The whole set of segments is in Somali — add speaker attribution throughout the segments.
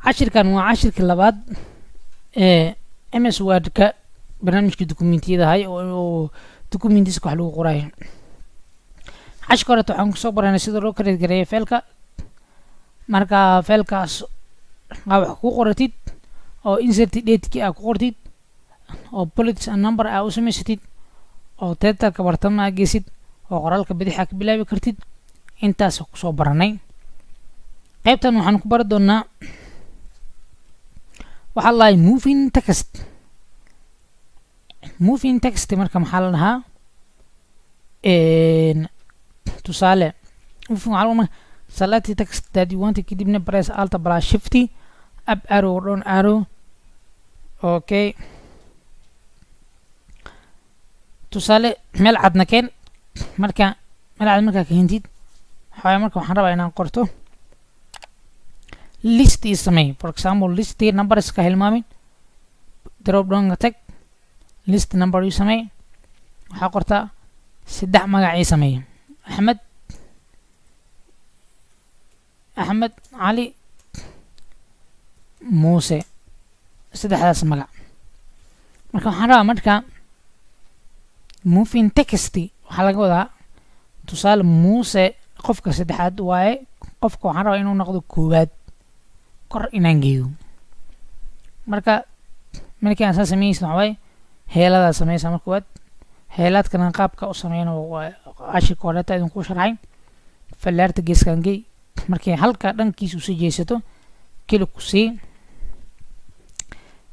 Speaker 1: cashirkan waa cashirka labaad ee MS Word-ka barnaamijka dukumentiyada hay oo dukumentiska wax lagu qorayo. cashirka hore waxaan ku soo baranay sida loo create gareeyo faylka. marka faylkaas wax ku qoratid oo insert date-ki aad ku qortid oo bullets and number aad u samaysatid oo title-ka bartamaha geysid oo qoraalka bidix ka bilaabi kartid. intaas ku soo baranay. qaybtan waxaan ku bari doonaa waxa la moving text. moving text marka maxaa la dhahaa tusaale moving select text that you want kadibna press alt plus shift up arrow down arrow. okay tusaale meel cadna keen marka meel cad marka ka hintid waxaa marka waxaan rabaa inaan qorto list is samey. for example list numbers ka hilmaamin drop down tag list number ii samey. waxaa qortaa 3 magac ii samey axmed cali muuse 3daas magac. marka waxaan rabaa marka moving text waxaa laga wadaa tusaale muuse qofka 3aad waaye qofka waxaan rabaa inuu noqdo koowaad kor inaan geeyo. marka markii aan sameeyay waxa waaye heelada sameeyay marka koowaad heeladkana qaabka u sameeyno cashirka hore taadin ku sharaxay fallaarta geeskan geey markii halka dhankiisa u soo jeesato kili ku sii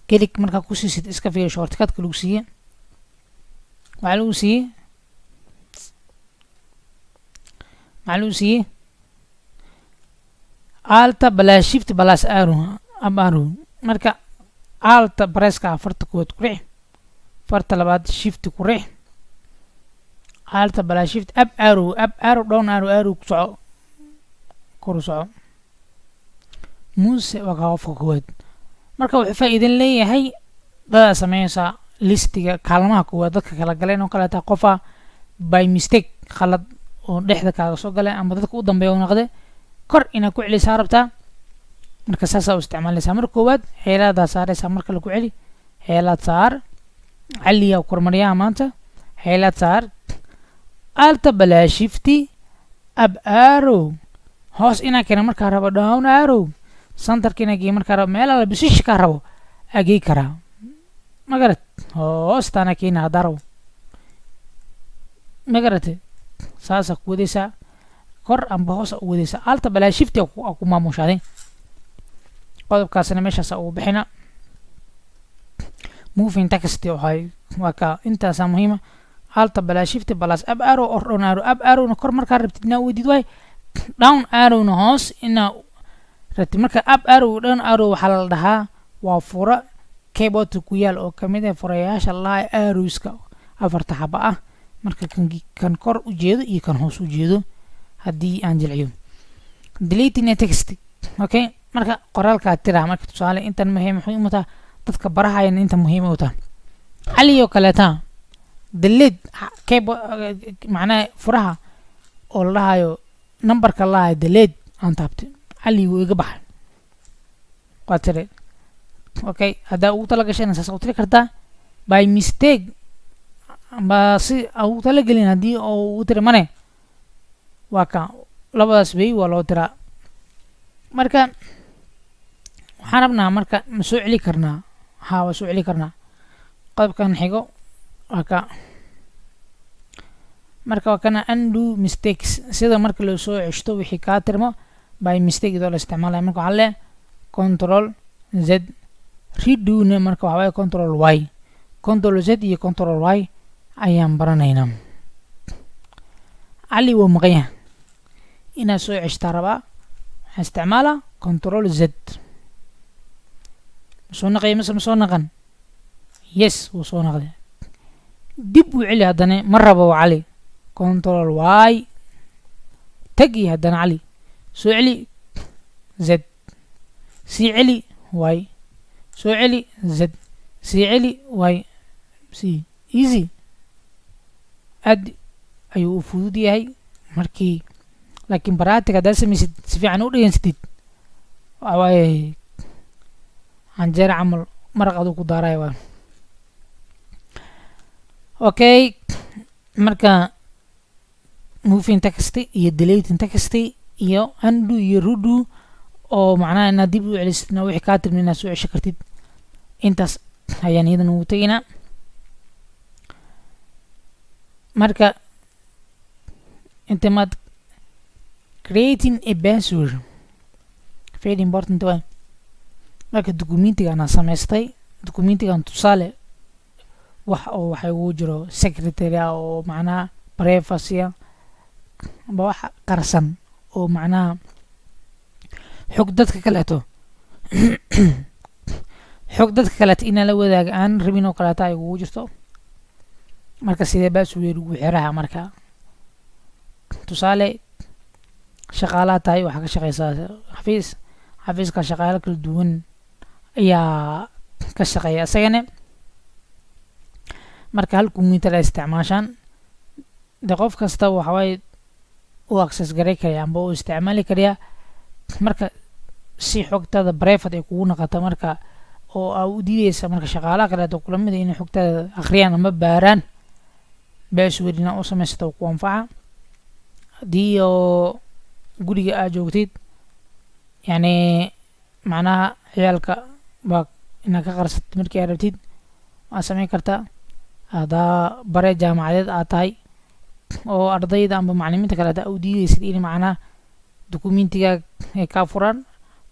Speaker 1: kili marka ku siisid iska fiir shortcut ka lagu siiyay waxa lagu siiyay alt plus shift plus arrow marka alt presska farta kood ku riix farta labaad shift ku riix alt plus shift up arrow down arrow ku soco kor u soco muuse waa qofka kood. marka wuxuu faa'iido leeyahay dada sameeysa listiga kaalmaha koowaad dadka kala galeen oo kala taa qofa by mistake khalad oo dhexda kaaga soo galay ama dadka u dambeeyo noqday kor ina ku celisaa rabtaa. marka saasa u isticmaalaysaa marka koowaad heelada saaraysaa marka la ku celi heelad saar caliya kormariyaa maanta heelad saar alt plus shift up arrow hoos ina keena marka rabo down arrow centerka ina geey marka rabo meel la bisish ka rabo agay karaa magarat hoos tana keena daro magarat saasa ku wadaysaa kor amba hoos u wadaysaa alt plus shift ku maamushaday qodobkaasna meeshaas uu bixina. moving text waa ka intaas muhiim alt plus shift plus up arrow or down arrow. up arrow na kor marka rabtid inaa wadid way down arrow na hoos ina rabtid marka up arrow down arrow waxa la dhahaa waa fura keyboard ku yaal oo kamid ah furayaasha la arrowska afarta xaba ah marka kan kor u jeedo iyo kan hoos u jeedo hadii aan jilciyo delete text. okay marka qoraalka tira marka tusaale intan muhiim u tahay dadka barahayan inta muhiim u tahay cali oo kale taa delete macna furaha oo la hayo numberka la delete aan taabtay cali wuu iga baxay qaatire. okay hada uu tala gashay saas u tiri kartaa by mistake amba si uu tala galin hadii uu tiri mane waa ka labadaas way waa loo tira. marka waxaan rabnaa marka ma soo celi karnaa waa soo celi karnaa qodobkan xigo waa ka marka waa kana undo mistakes sida marka la soo ceshto wixii ka tirmo by mistake idoo la isticmaalayo marka waxaa le control z redo ne marka waxa waaye control y control z iyo control y ayaan baranaynaa. cali waa maqaya inaa soo ceshtaa rabaa استعماله كنترول زد وصونقي مثل مصونقا يس وصونقي دب وعلي هداني مرة بو علي كنترول واي تقي هدان علي سو علي زد سي علي واي سو علي زد سي علي واي سي ايزي اد ايو فودي هاي مركي laakiin baraatig haddaad samaysid si fiican u dhegeynsatid waxawaaye canjeera camal maraq aduu ku daaraya waa okay marka moving text iyo deleting text iyo undo iyo redo oo macnaha inaad dib u celisna wixii kaa tirmin inaad soo cesho kartid intaas ayaan iyadan ugu tegaynaa marka inta maad creating a password very important way marka documentigan aan samaystay documentigan tusaale wax oo waxay ugu jiro secretary oo macnaha privacy ba wax qarsan oo macnaha xog dadka kaleeto xog dadka kaleeto in la wadaaga aan rabin oo kaleeto ay ugu jirto marka sidee password ugu xiraha marka tusaale shaqaalaha tahay waxa ka shaqeysaa xafiiska shaqaale kala duwan ayaa ka shaqeeya isagana marka hal computer ay isticmaashaan de qof kasta waxa way u access garay kara amba u isticmaali kara marka si xogtada private ay kugu noqoto marka oo aad u diidaysa marka shaqaalaha kale oo kula mid in xogtada akhriyaan ama baaraan passwordna u samaysto ku anfaca hadii oo guriga aad joogtid yani macnaha ciyaalka ba inaad ka qarsatid markii aad rabtid waa samayn kartaa hadaa bare jaamacadeed aad tahay oo ardayda amba macallimiinta kale aad u diidaysid in macnaha documentiga ay ka furaan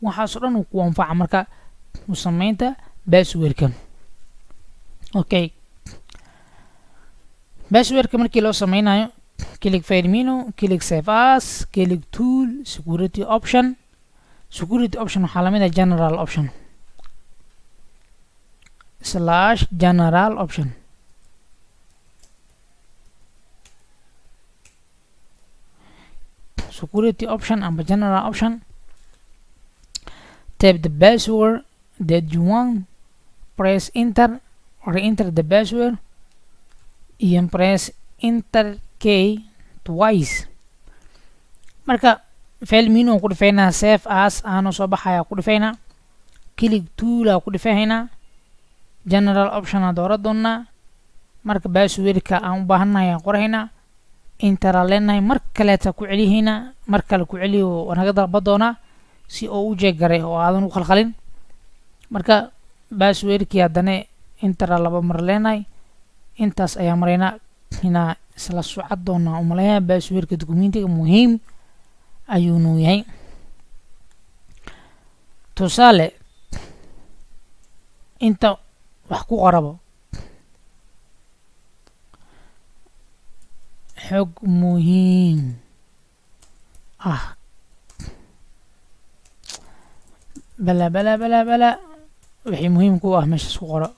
Speaker 1: waxaas oo dhan uu ku anfaca marka u samaynta passwordka okay passwordka markii loo samaynayo click file menu click save as click tool security option waxaa lamid ah general option / general option security option amba general option type the password that you want press enter or enter the password and press enter key twice marka file menu ku dhifayna save as aanu soo baxaya ku dhifayna click tool ku dhifayna general option doora doona marka passwordka aan u baahanahay qorayna enter leenahay mar kale ta ku celihina mar kale ku celiyo wanaga dalba doona si oo u jeegaray oo aadan u khalkhalin marka passwordkii hadana enter laba mar leenahay intaas ayaa marayna ina isla socod doona umaleeyaa passwordka documentiga muhiim ayuu noo yahay tusaale inta wax ku qorabo xog muhiim ah bala wixii muhiim ku ah meesha isku qoro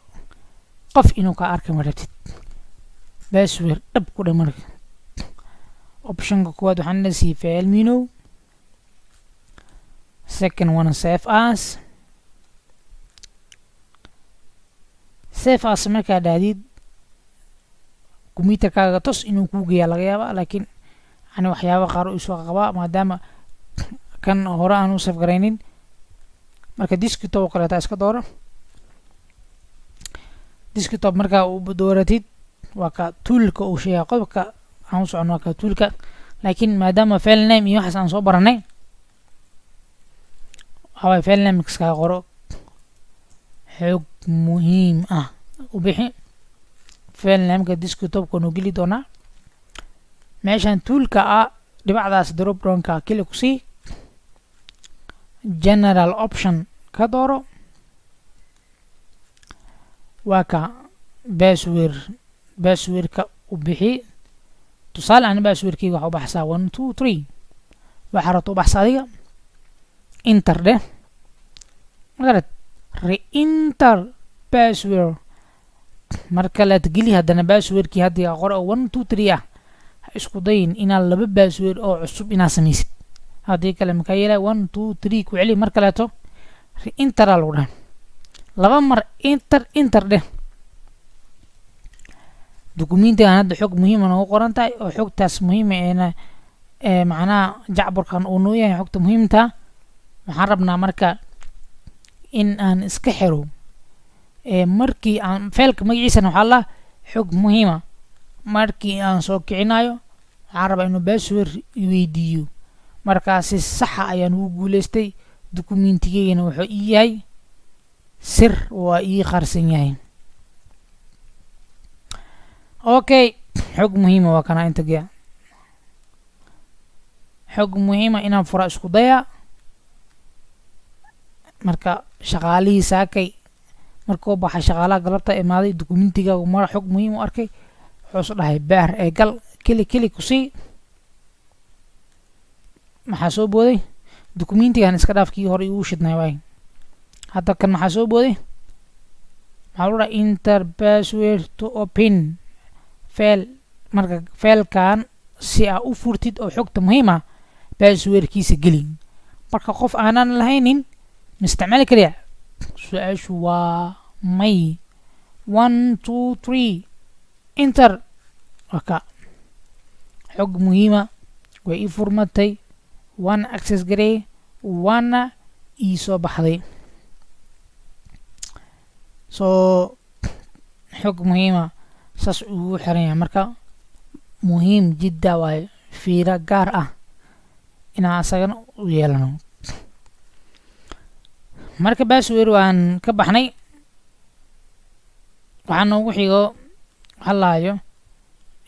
Speaker 1: qof inuu ka arka ma rabtid password dhab ku dhamarka optionka kuwaad waxaan la sii file menu second one save as markaa dhaadid computerkaaga tos inuu kuu geeyaa laga yaaba laakiin ani waxyaaba qaar u soo qabaa maadaama kan hore aan u save garaynin marka desktop kale taa iska dooro desktop markaa u dooratid waa ka toolka uu sheegay qodobka aan u socono ka toolka laakiin maadaama file name iyo waxaas aan soo baranay waxaa file name iska qoro xog muhiim ah u bixi file name-ka desktop-ka noo geli doonaa meeshan toolka ah dhibacdaas drop down-ka kili ku sii general option ka dooro waa ka passwordka u bixi tusaale aan passwordkayga waxa u baxsaa 1 2 3 waxa rabto u baxsaa adiga enter dheh magarad re-enter password marka la tageli haddana passwordkii haddii qoro 1 2 3 ah ha isku dayin inaad laba password oo cusub inaad samaysid haddii kale markaa yeelay 1 2 3 ku celi mar kaleeto re-enter aa lagu dhaha laba mar enter dheh documentigan hadda xog muhiima noogu qoran tahay oo xogtaas muhiima ee macnaha jacburkan uu noo yahay xogta muhiimta waxaan rabnaa marka in aan iska xiro markii aan faylka magaciisana waxaa la xog muhiima markii aan soo kicinayo waxaan rabaa inuu password weydiiyo markaasi saxa ayaan ugu guuleystay dukumiintigeygana wuxuu ii yahay sir waa ii qarsan yahay okay xog muhiima waa kana inta gea xog muhiima inaan fura isku daya marka shaqaalihii saakay markuu baxay shaqaalaha galabta imaaday dukumiintigaagu mara xog muhiim u arkay wuxuu dhahay baar ee gal keli kusii maxaa soo booday dukumiintigan iska dhaafkii hore igu shidnay waay hadda kan maxaa soo booday maxaa lu dhahay enter password to open fail marka failkan si aa u furtid oo xogta muhiima passwordkiisa geli marka qof aanan lahaynin مستعمل كريا سؤال مي 1 2 3 انتر وكا حق مهمة وإي فورماتي 1 access جري 1 إيسو بحضي حق مهمة ساسعو حرية مركا مهم جدا واي في رقار إنا أساقن ويالنو marka password waan ka baxnay waxaan noogu xigo halaayo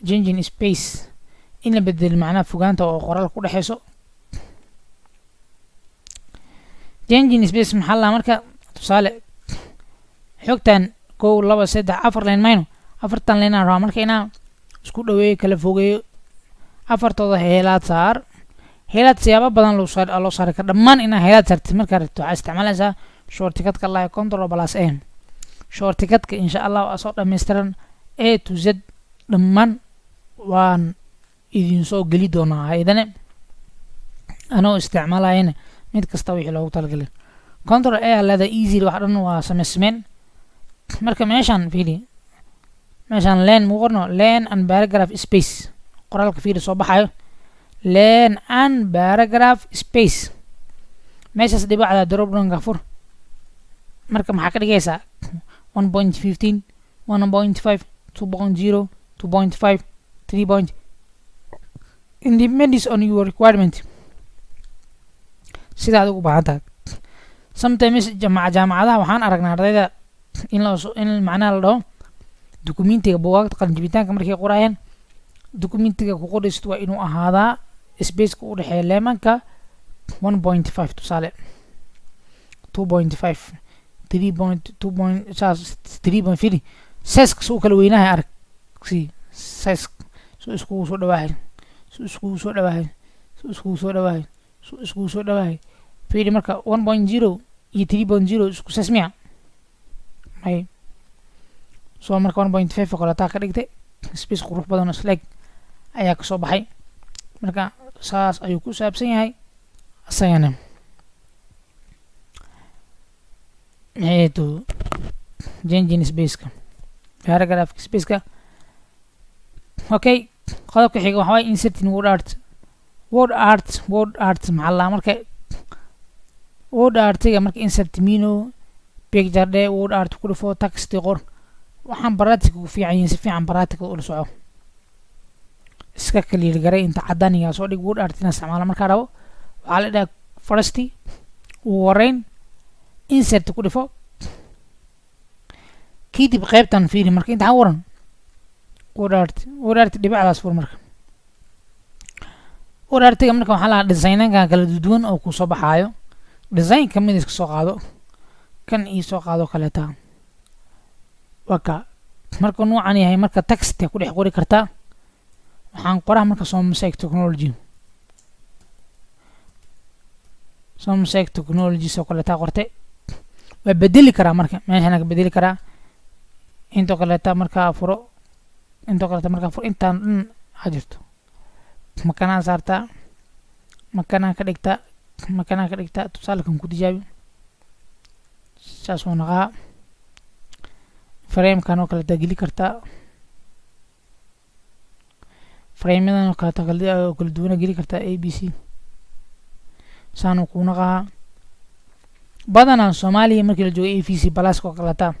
Speaker 1: changing space in la bedelo macnaha fogaanta oo qoraal ku dhaxayso changing space maxaa la marka tusaale xogtan 1 2 3 4 leen mayno afartan leen aan rabaa marka inaan isku dhaweeyo kala fogeeyo afartooda heelaad saar heelaad siyaabo badan loo saari kara dhammaan inaa heelaad saartid markaa rabto waxaa isticmaalaysaa shortcuttka la Ctrl+A shortcutka insha Allah waa soo dhameystiran A to Z dhammaan waan idin soo geli doonaa haydane anoo isticmaalayana mid kasta wixii loogu talagalay Ctrl+A lada easy wax dhan waa sameysmeen marka meeshan fiiri meeshan len muqorno len and paragraph space qoraalka fiiri soo baxayo len and paragraph space meeshas dhibacda drop down ka fur marka maxaa ka dhigaysaa 1.15 1.5 2.0 2.5 3. It depends on your requirement sida aad ugu baahan tahay sometimes jaamacadaha waxaan aragnaa ardayda in macnaha la dhaho dukumiintiga buugaagta qalinjibitaanka markay qorayaan dukumiintiga ku qoraysid waa inuu ahaadaa spaceka u dhexeeya leemanka 1.5 tusaale 2.5 3.3 size soo kala weynahay arag si size soo isku soo dhawahay fiiri marka 1.0 iyo 3.0 isku size miya ay soo marka 1.5 kala taa ka dhigtay space qurux badan oo slag ayaa ka soo baxay marka saas ayuu ku saabsan yahay asagana changing space-ka paragraph space-ka okay qodobka xiga waxa way inserting word art maxaa la marka word art-ga marka insert mino picture day word art ku dhufo text qor waxaan baraatig ugu fiican yahay si fiican baraatig u la soco iska clear garay inta cadaniga soo dhig word art ina isticmaalo marka rabo waxaa la dhahaa first warrayn insert ku dhufo كيدي بقيبتان فيني مركا انت عورن ورارت دبعداس فور مركا ورارتيga marka waxa la design-ka kala duwan oo ku soo baxayo design kamid iska soo qaado kan ii soo qaado kala taa waka marka noocan yahay marka text ku dhex qori kartaa waxaan qoraa marka Somsec technology soo kala taa qortay waa bedeli karaa marka meeshan ka bedeli karaa inta kale ta marka furo intaan hajirto makana saarta makana ka dhigta tusaalkan ku tijaabi saas oo naqa frame kan oo kale geli karta frame-dan oo kala duwan geli karta ABC saan ku naqa badanaa Soomaaliya markii la joogo AVC Plus oo kalata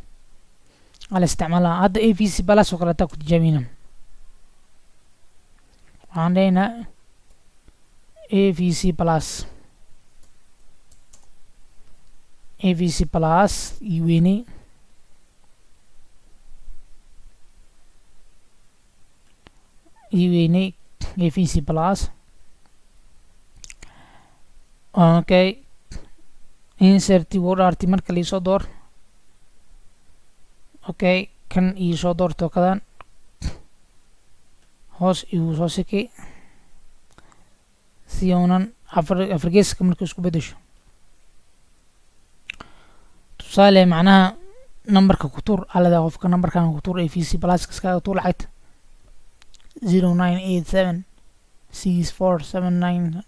Speaker 1: ala isticmaalaa. hadda AVC Plus oo kalata ku tijaabina. waxaan leeyahay AVC Plus iweynay AVC Plus. okay, insert word marka la soo door. okay, kan ii soo doorto kadan hoos igu soo sikay si uunan afrgeeska markuu isku bedesho. tusaale macnaha numberka ku tuur alada qofka numberkan ku tuur AVC Plus kaga tuur lacagta 0987 6479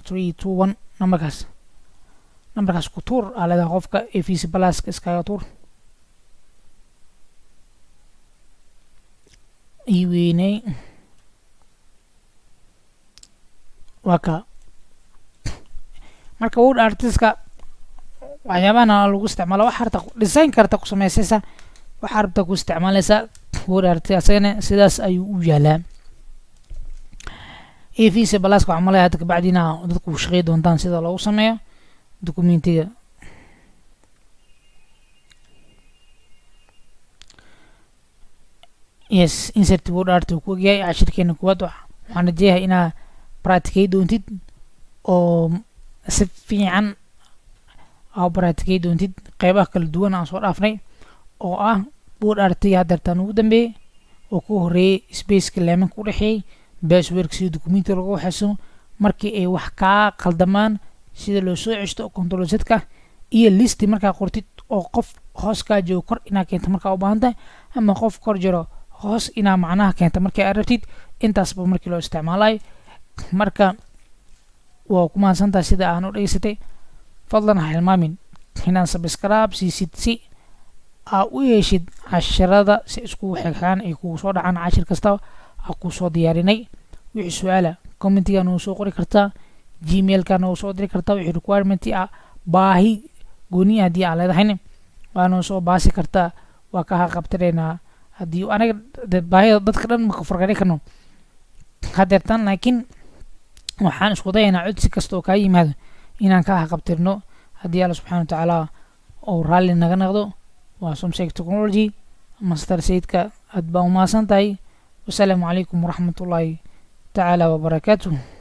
Speaker 1: 0987654321 numberkaas ku tuur alada qofka AVC Plus iskaga tuur. iweynay waka marka word artist-ka waxyaabana lagu isticmaalo wax harta design karta ku sameysaysa wax harta ku isticmaalaysa word artist-asana sidaas ayuu u yaalaa. AVC Plus waxaan malahay hadda kabacdina dadku u shaqeey doontaan sida loogu sameeyo documentiga. yes, insert word art ku ogyahay cashirkeena kuwaad. waxaan rajeeyaa inaa practicate doontid oo si fiican practicate doontid qeybaha kala duwan aan soo dhaafnay oo ah word artiga hadeertaan ugu dambeeyay oo ku horeeyay spaceka leemanka u dhexeeyay passwordka sida documenti lagu waxayso markii ay wax kaa qaldamaan sida loo soo ceshto control z-ka iyo listi markaa qortid oo qof hoos kaa joogo kor inaa keento markaa u baahan tahay ama qof kor jiro hoos inaa macnaha keenta markii aad rabtid. intaasba markii loo isticmaalayo marka waa ku mahadsantahay sida aan u dhageysatay. fadlan ha hilmaamin inaan subscribe siisid si aa u yeeshid casharada si isku xigxaan ay kugu soo dhacaan cashir kasta ha ku soo diyaarinay. wixii su'aala commentiga noo soo qori kartaa, gmailka noo soo diri kartaa. wixii requirement baahi gooni haddii aa leedahayna waa noo soo baasi kartaa, waa ka haqabtireynaa haddii anaga baahida dadka dhan maka farqari karno hadeertaan. laakiin waxaan isku dayaynaa codsi kasta oo kaa yimaado inaan ka haqabtirno haddii alla subxaana watacaala oo raalli naga naqdo. waa Somsec Technology master sayidka aad baa umahadsan tahay. wasalaamu calaykum waraxmatullaahi tacaala wabarakaatuh.